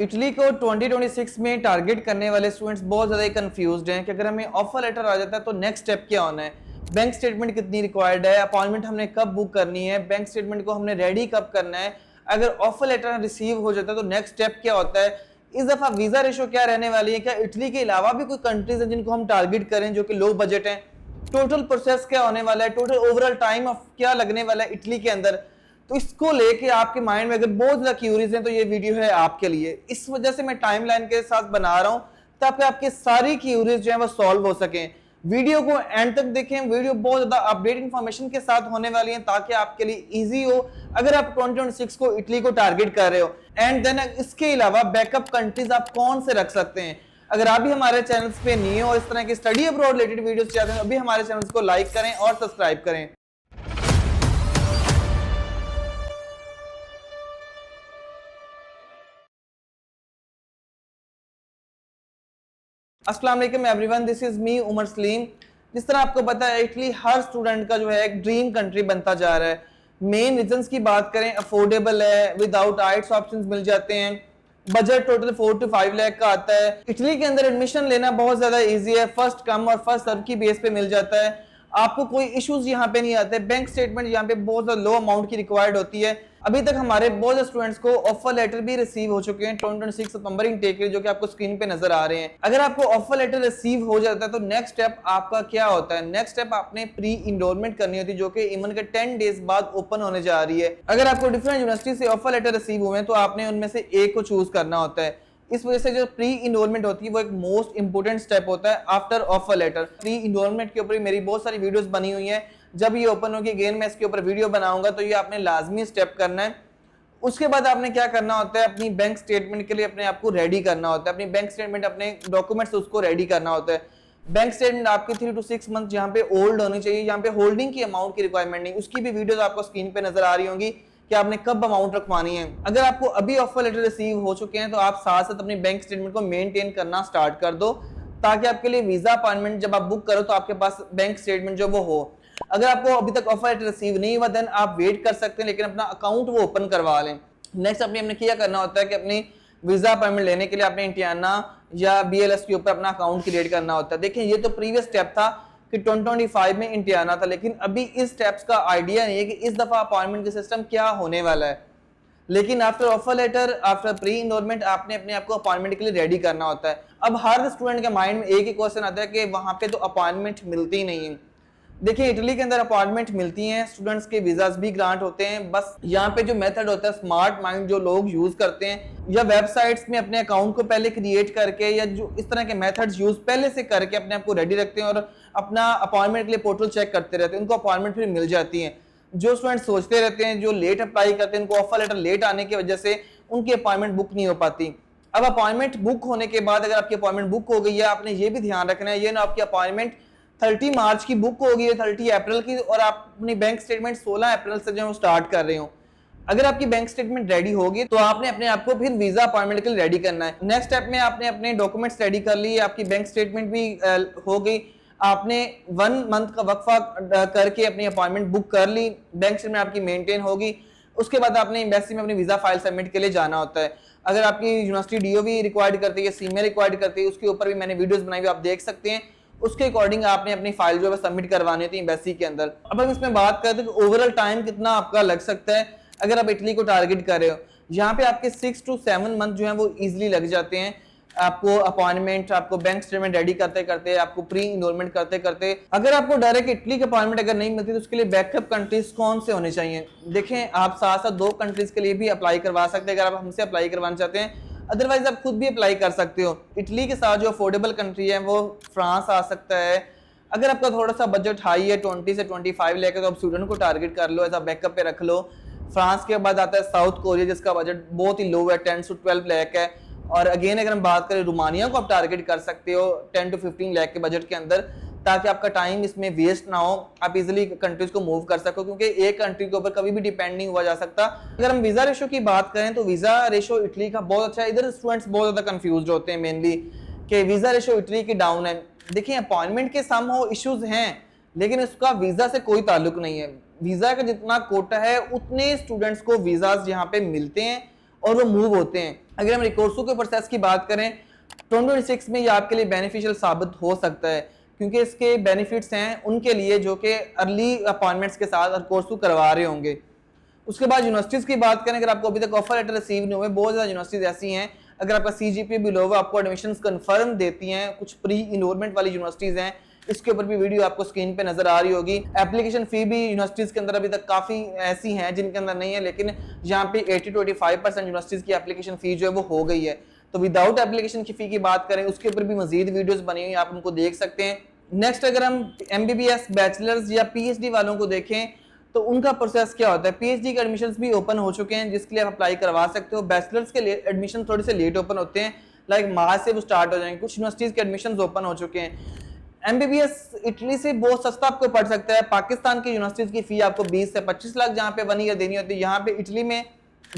Italy को 2026 में target करने वाले स्टूडेंट्स बहुत ज़्यादा कंफ्यूज्ड हैं कि अगर हमें ऑफर लेटर आ जाता है तो नेक्स्ट स्टेप क्या होना है, बैंक स्टेटमेंट कितनी रिक्वायर्ड है, अपॉइंटमेंट हमने कब बुक करनी है, बैंक स्टेटमेंट को हमने रेडी कब करना है, अगर ऑफर लेटर रिसीव हो जाता है तो नेक्स्ट स्टेप क्या होता है, इस दफ़ा वीज़ा रेशो क्या रहने वाली है, क्या इटली के अलावा भी कोई कंट्रीज हैं जिनको हम टारगेट करें जो कि लो बजट हैं, टोटल प्रोसेस क्या होने वाला है, टोटल ओवरऑल टाइम ऑफ क्या लगने वाला है इटली के अंदर। तो इसको लेके आपके माइंड में अगर बहुत ज्यादा क्यूरीज हैं तो ये वीडियो है आपके लिए। इस वजह से मैं टाइमलाइन के साथ बना रहा हूं ताकि आपके सारी क्यूरीज जो है वो सॉल्व हो सकें। वीडियो को एंड तक देखें, वीडियो बहुत ज्यादा अपडेट इंफॉर्मेशन के साथ होने वाली है ताकि आपके लिए इजी हो अगर आप 2026 को इटली को टारगेट कर रहे हो। एंड देन इसके अलावा बैकअप कंट्रीज आप कौन से रख सकते हैं। अगर आप भी हमारे चैनल पे नए हो, इस तरह की स्टडी अब्रॉड रिलेटेड वीडियोस चाहते हैं, अभी हमारे चैनल को लाइक करें और सब्सक्राइब करें। अस्सलाम वालेकुम everyone, this is me Umar Salim. जिस तरह आपको पता है इटली हर स्टूडेंट का जो है एक ड्रीम कंट्री बनता जा रहा है। मेन रीजंस की बात करें, अफोर्डेबल है, विदाउट आइट्स ऑप्शंस मिल जाते हैं, बजट टोटल 4 to 5 लाख का आता है। इटली के अंदर एडमिशन लेना बहुत ज्यादा इजी है, फर्स्ट कम और फर्स्ट सर्व की बेस पे मिल जाता है, आपको कोई इश्यूज यहाँ पे नहीं आते। बैंक स्टेटमेंट यहाँ पे बहुत ज्यादा लो अमाउंट की रिक्वायर्ड होती है। अभी तक हमारे बहुत स्टूडेंट्स को ऑफर लेटर भी रिसीव हो चुके हैं 2026 सितंबर इनटेक के, जो कि आपको स्क्रीन पे नजर आ रहे हैं। अगर आपको ऑफर लेटर रिसीव हो जाता है तो नेक्स्ट स्टेप आपका क्या होता है, नेक्स्ट स्टेप आपने प्री इनरोलमेंट करनी होती है जो कि इवन के 10 डेज बाद ओपन होने जा रही है। अगर आपको डिफरेंट यूनिवर्सिटी से ऑफर लेटर रिसीव हुए तो आपने उनमें से एक को चूज करना होता है। इस वजह से जो प्री इनरोलमेंट होती है वो एक मोस्ट इंपोर्टेंट स्टेप होता है after offer letter. Pre enrolment के ऊपर मेरी बहुत सारी वीडियोस बनी हुई हैं, जब ये ओपन होगी अगेन मैं इसके ऊपर वीडियो बनाऊंगा, तो ये आपने लाजमी स्टेप करना है। उसके बाद आपने क्या करना होता है, अपनी बैंक स्टेटमेंट के लिए अपने आप को रेडी करना होता है, अपनी बैंक स्टेटमेंट अपने डॉक्यूमेंट्स उसको रेडी करना होता है। बैंक स्टेटमेंट आपकी 3 to 6 मंथ यहाँ पे ओल्ड होनी चाहिए, यहाँ पे होल्डिंग की अमाउंट की रिक्वायरमेंट नहीं, उसकी भी वीडियोस आपको स्क्रीन पे नजर आ रही होंगी कि आपने कब अमाउंट रखवानी है। अगर आपको अभी ऑफर लेटर रिसीव हो चुके हैं तो आप साथ साथ अपनी बैंक स्टेटमेंट को मेंटेन करना स्टार्ट कर दो ताकि आपके लिए वीजा अपॉइंटमेंट जब आप बुक करो तो आपके पास बैंक स्टेटमेंट जो वो हो। अगर आपको अभी तक ऑफर लेटर रिसीव नहीं हुआ देन आप वेट कर सकते हैं, लेकिन अपना अकाउंट वो ओपन करवा लें। नेक्स्ट हमने क्या करना होता है कि अपनी वीजा अपॉइंटमेंट लेने के लिए आपने इंटियाना या बीएलएस के ऊपर अपना अकाउंट क्रिएट करना होता है। देखिए ये तो प्रीवियस स्टेप था कि 2025 में इंटियाना था, लेकिन अभी इस स्टेप्स का आइडिया नहीं है कि इस दफा अपॉइंटमेंट का सिस्टम क्या होने वाला है। लेकिन after offer letter, after pre enrolment आपने अपने आप को अपॉइंटमेंट के लिए रेडी करना होता है। अब हर स्टूडेंट के माइंड में एक ही क्वेश्चन आता है कि वहां पे तो अपॉइंटमेंट मिलती नहीं है। देखिए इटली के अंदर अपॉइंटमेंट मिलती हैं, स्टूडेंट्स के वीजास भी ग्रांट होते हैं, बस यहाँ पे जो मेथड होता है स्मार्ट माइंड जो लोग यूज करते हैं या वेबसाइट्स में अपने अकाउंट को पहले क्रिएट करके या जो इस तरह के मेथड्स यूज पहले से करके अपने आप को रेडी रखते हैं और अपना अपॉइंटमेंट के लिए पोर्टल चेक करते रहते हैं, उनको अपॉइंटमेंट फिर मिल जाती है। जो स्टूडेंट सोचते रहते हैं, जो लेट अप्लाई करते हैं, उनको ऑफर लेटर लेट आने की वजह से उनकी अपॉइंटमेंट बुक नहीं हो पाती। अब अपॉइंटमेंट बुक होने के बाद अगर आपकी अपॉइंटमेंट बुक हो गई है, आपने ये भी ध्यान रखना है ये ना आपकी अपॉइंटमेंट 30 मार्च की बुक होगी है 30 अप्रैल की और आप अपनी बैंक स्टेटमेंट 16 अप्रैल से जो स्टार्ट कर रहे हो। अगर आपकी बैंक स्टेटमेंट रेडी होगी तो आपने अपने आप को फिर वीजा अपॉइंटमेंट के लिए रेडी करना है। नेक्स्ट स्टेप में आपने अपने डॉक्यूमेंट्स रेडी कर लिए, आपकी बैंक स्टेटमेंट भी हो गई, आपने 1 मंथ का वक्फा करके अपनी अपॉइंटमेंट बुक कर ली, बैंक स्टेटमेंट आपकी मेंटेन होगी। उसके बाद आपने एम्बेसी में अपनी वीजा फाइल सबमिट के लिए जाना होता है। अगर आपकी यूनिवर्सिटी डीओवी रिक्वायर्ड करती है, सीमे रिक्वायर्ड करती है, उसके ऊपर भी मैंने वीडियोस बनाई हुई आप देख सकते हैं। उसके अकॉर्डिंग आपने अपनी फाइल जो है सबमिट करवानी थी एम्बेसी के अंदर। अब हम इसमें बात करते हैं कि ओवरऑल टाइम कितना आपका लग सकता है अगर आप इटली को टारगेट कर रहे हो। यहाँ पे आपके 6 to 7 मंथ जो है वो इजीली लग जाते हैं, आपको अपॉइंटमेंट, आपको बैंक स्टेटमेंट रेडी करते करते, आपको प्री इनरोलमेंट करते करते। अगर आपको डायरेक्ट इटली की अपॉइंटमेंट अगर नहीं मिलती तो उसके लिए बैकअप कंट्रीज कौन से होने चाहिए। देखें आप साथ साथ 2 कंट्रीज के लिए भी अप्लाई करवा सकते हैं अगर आप हमसे अप्लाई करवाना चाहते हैं, अदरवाइज आप खुद भी अप्लाई कर सकते हो। इटली के साथ जो अफोर्डेबल कंट्री है वो फ्रांस आ सकता है। अगर आपका थोड़ा सा बजट हाई है 20 से 25 लाख तो आप स्वीडन को टारगेट कर लो, ऐसा बैकअप पे रख लो। फ्रांस के बाद आता है साउथ कोरिया जिसका बजट बहुत ही लो है, 10 से 12 लाख है। और अगेन अगर हम बात करें रोमानिया को आप टारगेट कर सकते हो 10 to 15 लाख के बजट के अंदर, ताकि आपका टाइम इसमें वेस्ट ना हो, आप इजीली कंट्रीज को मूव कर सको, क्योंकि एक कंट्री के ऊपर कभी भी डिपेंड नहीं हुआ जा सकता। अगर हम वीजा रेशो की बात करें तो वीजा रेशो इटली का बहुत अच्छा है। इधर स्टूडेंट्स बहुत ज्यादा कंफ्यूज होते हैं मेनली कि वीजा रेशो इटली की डाउन है। देखिए अपॉइंटमेंट के सम हो इश्यूज हैं, लेकिन इसका वीजा से कोई ताल्लुक नहीं है। वीजा का जितना कोटा है उतने स्टूडेंट्स को वीजाज यहाँ पे मिलते हैं और वो मूव होते हैं। अगर हम रिकोर्सो के प्रोसेस की बात करें 2026 में ये आपके लिए बेनिफिशियल साबित हो सकता है, क्योंकि इसके बेनिफिट्स हैं उनके लिए जो कि अर्ली अपॉइंटमेंट्स के साथ कोर्स करवा रहे होंगे। उसके बाद यूनिवर्सिटीज की बात करें, अगर आपको अभी तक ऑफर लेटर रिसीव नहीं हुए, बहुत ज़्यादा यूनिवर्सिटीज ऐसी हैं अगर आपका CGPA बिलो है आपको एडमिशन कंफर्म देती हैं। कुछ प्री इनरोलमेंट वाली यूनिवर्सिटीज हैं, इसके ऊपर भी वीडियो आपको स्क्रीन पे नजर आ रही होगी। एप्लीकेशन फी भी यूनिवर्सिटीज के अंदर अभी तक काफी ऐसी हैं जिनके अंदर नहीं है, लेकिन यहाँ पे 80 to 85% यूनिवर्सिटीज की एप्लीकेशन फी जो है वो हो गई है। तो विदाउट एप्लीकेशन की फी की बात करें, उसके ऊपर भी मजीद वीडियोस बनी हुई, आप उनको देख सकते हैं। नेक्स्ट अगर हम MBBS बैचलर्स या PhD वालों को देखें तो उनका प्रोसेस क्या होता है। PhD के एडमिशंस भी ओपन हो चुके हैं जिसके लिए आप अप्लाई करवा सकते हो। बैचलर्स के लिए एडमिशन थोड़े से लेट ओपन होते हैं, लाइक मार्च से वो स्टार्ट हो जाएंगे। कुछ यूनिवर्सिटीज के एडमिशंस ओपन हो चुके हैं। MBBS इटली से बहुत सस्ता आपको पड़ सकता है। पाकिस्तान की यूनिवर्सिटीज की फी आपको 20 से 25 लाख जहाँ पे 1 ईयर देनी होती है, यहाँ पे इटली में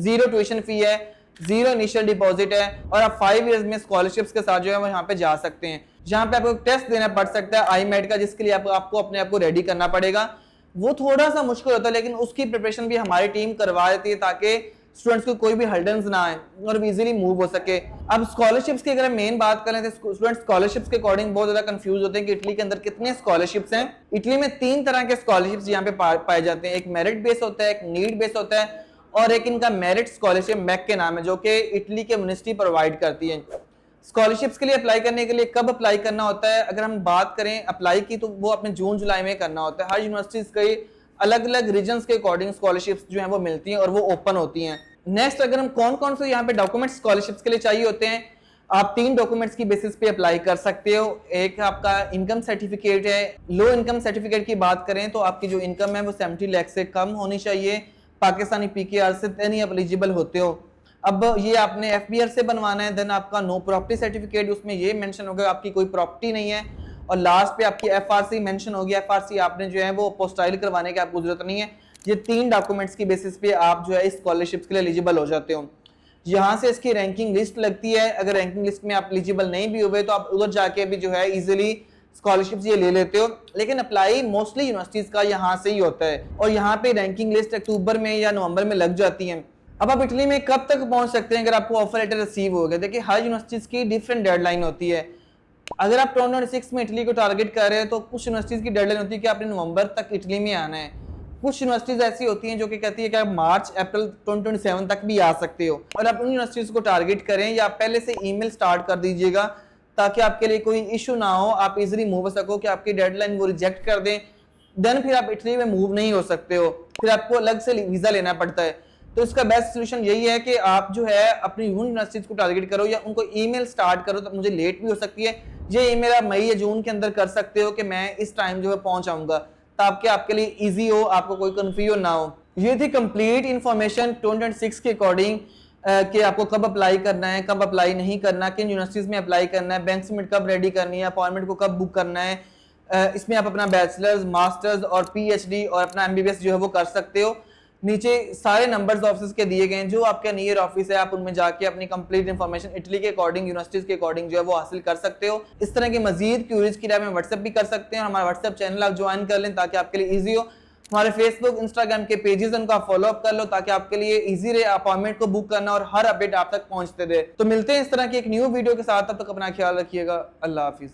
0 ट्यूशन फी है, 0 इनिशियल डिपॉजिट है और आप 5 इयर्स में स्कॉलरशिप्स के साथ जो है वो यहाँ पे जा सकते हैं। जहाँ पे आपको टेस्ट देना पड़ सकता है IMET का, जिसके लिए आपको अपने आप को रेडी करना पड़ेगा। वो थोड़ा सा मुश्किल होता है, लेकिन उसकी प्रिपरेशन भी हमारी टीम करवा देती है ताकि स्टूडेंट्स को कोई भी हर्डल्स ना आए और इजीली मूव हो सके। अब स्कॉलरशिप्स की अगर मेन बात करें तो स्टूडेंट्स स्कॉलरशिप्स के अकॉर्डिंग बहुत ज्यादा कंफ्यूज होते हैं कि इटली के अंदर कितने स्कॉलरशिप्स हैं। इटली में 3 तरह के स्कॉलरशिप्स यहाँ पे पाए जाते हैं। एक मेरिट बेस होता है, एक नीड बेस होता है और एक इनका मेरिट स्कॉलरशिप MEC के नाम है, जो कि इटली के मिनिस्ट्री प्रोवाइड करती है। स्कॉलरशिप्स के लिए अप्लाई करने के लिए कब अप्लाई करना होता है, अगर हम बात करें अप्लाई की, तो वो अपने जून जुलाई में करना होता है। हर यूनिवर्सिटीज के अलग अलग रीजन्स के अकॉर्डिंग स्कॉलरशिप्स जो हैं वो मिलती हैं और वो ओपन होती हैं। नेक्स्ट अगर हम कौन कौन से यहाँ पे डॉक्यूमेंट्स स्कॉलरशिप्स के लिए चाहिए होते हैं, आप 3 डॉक्यूमेंट्स की बेसिस पे अप्लाई कर सकते हो। एक आपका इनकम सर्टिफिकेट है। लो इनकम सर्टिफिकेट की बात करें तो आपकी जो इनकम है वो 70 लाख से कम होनी चाहिए। पाकिस्तानी PKR से नहीं आप एलिजिबल होते हो। अब ये आपने FBR से बनवाना है। देन आपका नो प्रॉपर्टी सर्टिफिकेट, उसमें ये मेंशन होगा आपकी कोई प्रॉपर्टी नहीं है। और लास्ट पे आपकी FRC मेंशन होगी। FRC आपने जो है वो पोस्टाइल करवाने की आपको जरूरत नहीं है। ये 3 डॉक्यूमेंट्स की बेसिस पे आप जो है इस स्कॉलरशिप्स के लिए एलिजिबल हो जाते हो। यहाँ से इसकी रैंकिंग लिस्ट लगती है। अगर रैंकिंग लिस्ट में आप एलिजिबल नहीं भी हुए तो आप उधर जाके भी जो है इजीली स्कॉलरशिप्स ये ले लेते हो। लेकिन अप्लाई मोस्टली यूनिवर्सिटीज का यहाँ से ही होता है और यहाँ पे रैंकिंग लिस्ट अक्टूबर में या नवंबर में लग जाती है। अब आप इटली में कब तक पहुंच सकते हैं अगर आपको ऑफर लेटर रिसीव हो गया। देखिए हर यूनिवर्सिटीज की डिफरेंट डेडलाइन होती है। अगर आप 2026 में इटली को टारगेट कर रहे हैं तो कुछ यूनिवर्सिटीज की डेडलाइन होती है कि आपने नवंबर तक इटली में आना है। कुछ यूनिवर्सिटीज ऐसी होती हैं जो कि कहती है कि आप मार्च अप्रैल 2027 तक भी आ सकते हो। और आप उन यूनिवर्सिटीज को टारगेट करें या पहले से ईमेल स्टार्ट कर दीजिएगा ताकि आपके लिए कोई इशू ना हो, आप इजीली मूव हो सको कि आपकी डेडलाइन वो रिजेक्ट कर दें, देन फिर आप इटली में मूव नहीं हो सकते हो, फिर आपको अलग से वीजा लेना पड़ता है। तो इसका बेस्ट सोल्यूशन यही है कि आप जो है अपनी यूनिवर्सिटीज को टारगेट करो या उनको ईमेल स्टार्ट करो। तो मुझे लेट भी हो सकती है, ये ईमेल आप मई या जून के अंदर कर सकते हो कि मैं इस टाइम जो है पहुंच आऊंगा, ताकि आपके लिए इजी हो, आपको कोई कंफ्यूजन ना हो। ये थी कंप्लीट इन्फॉर्मेशन 2026 के अकॉर्डिंग कि आपको कब अप्लाई करना है, कब अप्लाई नहीं करना, किन यूनिवर्सिटीज में अप्लाई करना है, बैंक सबमिट कब रेडी करनी है, अपॉइंटमेंट को कब बुक करना है। इसमें आप अपना बैचलर्स, मास्टर्स और PhD और अपना MBBS जो है वो कर सकते हो। नीचे सारे नंबर्स ऑफिस के दिए गए हैं, जो आपका नियर ऑफिस है आप उनमें जाके अपनी कंप्लीट इन्फॉर्मेशन इटली के अकॉर्डिंग, यूनिवर्सिटीज के अकॉर्डिंग जो है वो हासिल कर सकते हो। इस तरह की मजीद क्यूरीज की लिए व्हाट्सएप भी कर सकते हैं। हमारा व्हाट्सएप चैनल आप ज्वाइन कर लें ताकि आपके लिए ईजी हो। हमारे फेसबुक, इंस्टाग्राम के पेजेस उनको आप फॉलो अप कर लो ताकि आपके लिए इजी रहे अपॉइंटमेंट को बुक करना और हर अपडेट आप तक पहुंचते रहे। तो मिलते हैं इस तरह की एक न्यू वीडियो के साथ, तब तक अपना ख्याल रखिएगा। अल्लाह हाफिज।